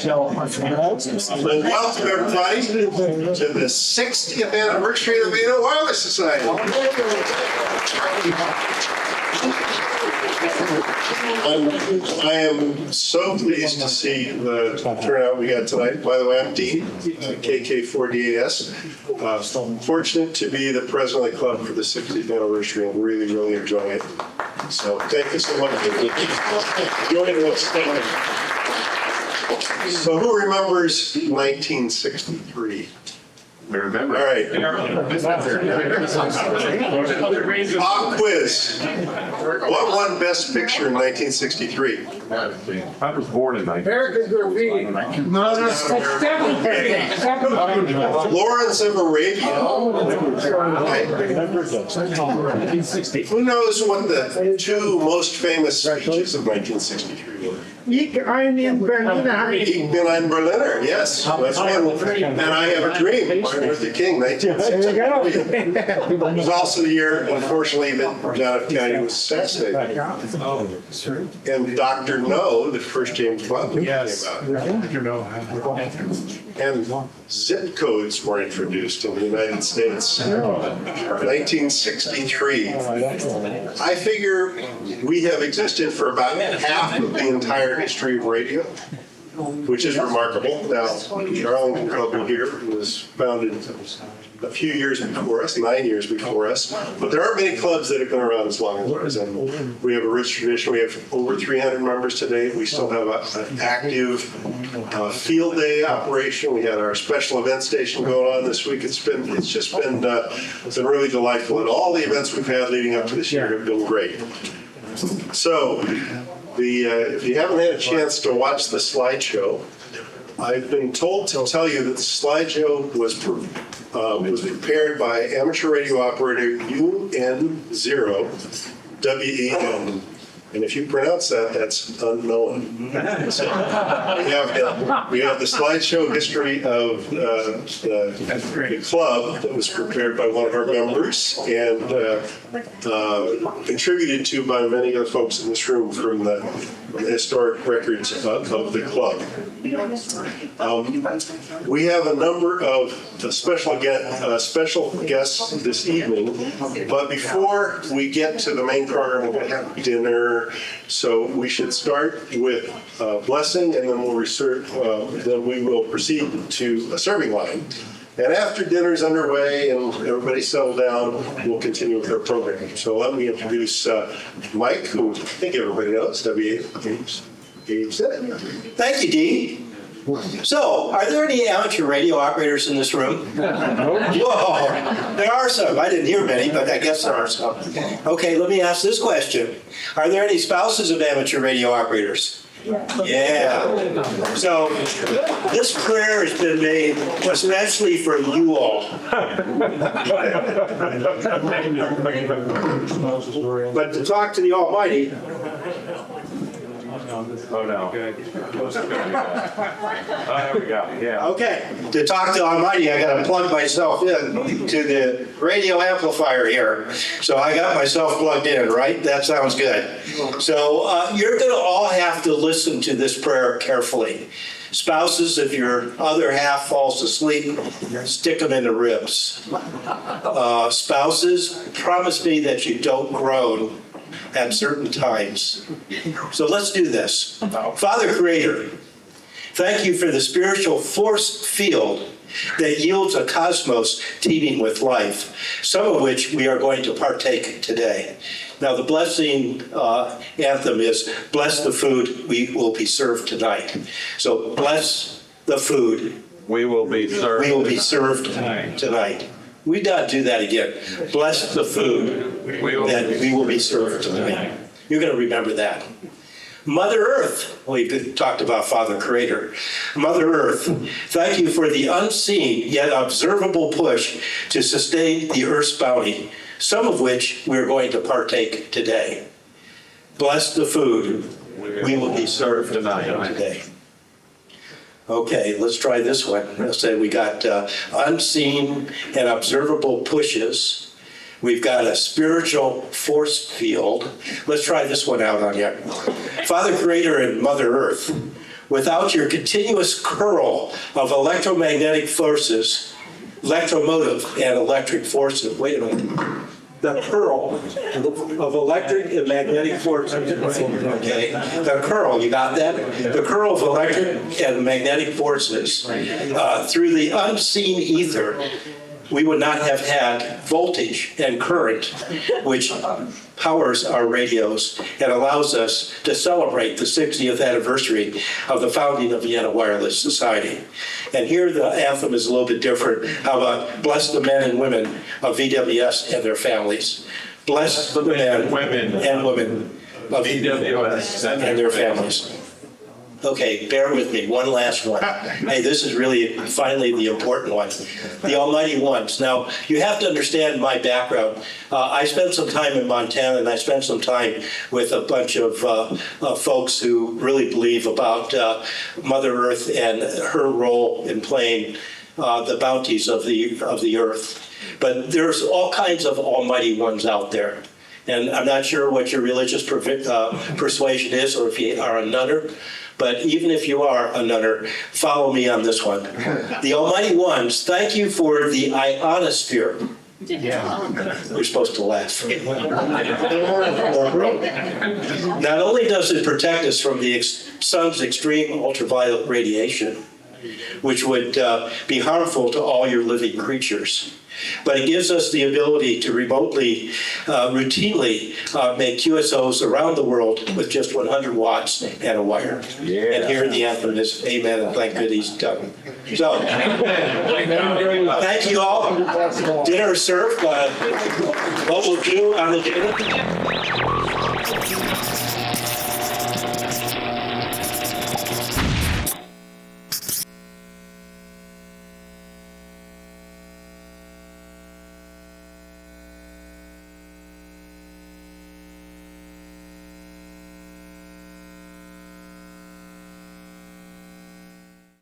welcome everybody to the 60th anniversary of the Vienna Wireless Society. I am so pleased to see the turnout we got tonight. By the way, I'm Dean, KK4DAS. Fortunate to be the president of the club for the 60th anniversary. I'm really, really enjoying it. So thank you so much for joining us. So who remembers 1963? We remember. All right. Pop quiz. What won Best Picture in 1963? I was born in 19. Lawrence of Arabia. Who knows what the two most famous speeches of 1963 were? Ich bin ein Berliner. Ich bin ein Berliner, yes. That's one. And I Have a Dream, Martin Luther King, 1963. It was also the year, unfortunately, that John F. Kennedy was assassinated. And Dr. No, the first James Bond movie came out. And zip codes were introduced in the United States. 1963. I figure we have existed for about half of the entire history of radio, which is remarkable. Now, the Arlington Club here was founded a few years before us, 9 years before us, but there aren't many clubs that have been around as long as ours, and we have a rich tradition. We have over 300 members today. We still have an active field day operation. We had our special event station going on this week. It's just been really delightful, and all the events we've had leading up to this year have been great. So, if you haven't had a chance to watch the slideshow, I've been told to tell you that the slideshow was prepared by amateur radio operator UN0WEN. And if you pronounce that, that's unknown. So we have the slideshow history of the club that was prepared by one of our members and contributed to by many of the folks in this room from the historic records of the club. We have a number of special guests this evening, but before we get to the main program, we're going to have dinner. So we should start with blessing, and then then we will proceed to a serving line. And after dinner's underway and everybody settled down, we'll continue with our program. So let me introduce Mike, who I think everybody knows, WA. Thank you, Dean. So, are there any amateur radio operators in this room? Whoa, there are some. I didn't hear many, but I guess there are some. Okay, let me ask this question. Are there any spouses of amateur radio operators? Yeah. So, this prayer has been made especially for you all. But to talk to the Almighty, Oh, no. There we go. Yeah. okay, to talk to Almighty, I got to plug myself in to the radio amplifier here. So I got myself plugged in, right? That sounds good. So you're going to all have to listen to this prayer carefully. Spouses, if your other half falls asleep, stick them in the ribs. Spouses, promise me that you don't groan at certain times. So let's do this. Father Creator, thank you for the spiritual force field that yields a cosmos teeming with life, some of which we are going to partake today. Now the blessing anthem is, bless the food we will be served tonight. So bless the food We will be served. we will be served tonight. We not do that again. Bless the food that we will be served tonight. You're going to remember that. Mother Earth, we've talked about Father Creator. Mother Earth, thank you for the unseen yet observable push to sustain the Earth's bounty, some of which we're going to partake today. Bless the food we will be served tonight today. Okay, let's try this one. Let's say we got unseen and observable pushes. We've got a spiritual force field. Let's try this one out on you. Father Creator and Mother Earth, without your continuous curl of electromagnetic forces, electromotive and electric forces, wait a minute. The curl of electric and magnetic forces, okay? The curl, you got that? The curl of electric and magnetic forces through the unseen ether, we would not have had voltage and current, which powers our radios and allows us to celebrate the 60th anniversary of the founding of Vienna Wireless Society. And here the anthem is a little bit different. How about bless the men and women of VWS and their families. Bless the men and women of VWS and their families. Okay, bear with me, one last one. Hey, this is really finally the important one. The Almighty Ones. Now, you have to understand my background. I spent some time in Montana, and I spent some time with a bunch of folks who really believe about Mother Earth and her role in playing the bounties of the earth. But there's all kinds of Almighty Ones out there. And I'm not sure what your religious persuasion is, or if you are a nunner. But even if you are a nunner, follow me on this one. The Almighty Ones, thank you for the ionosphere. You're supposed to laugh. Not only does it protect us from the sun's extreme ultraviolet radiation, which would be harmful to all your living creatures, but it gives us the ability to remotely, routinely make QSOs around the world with just 100 watts and a wire. Yeah. And here the anthem is amen, and thank God he's done. So, thank you all. Dinner is served. What we'll do on the dinner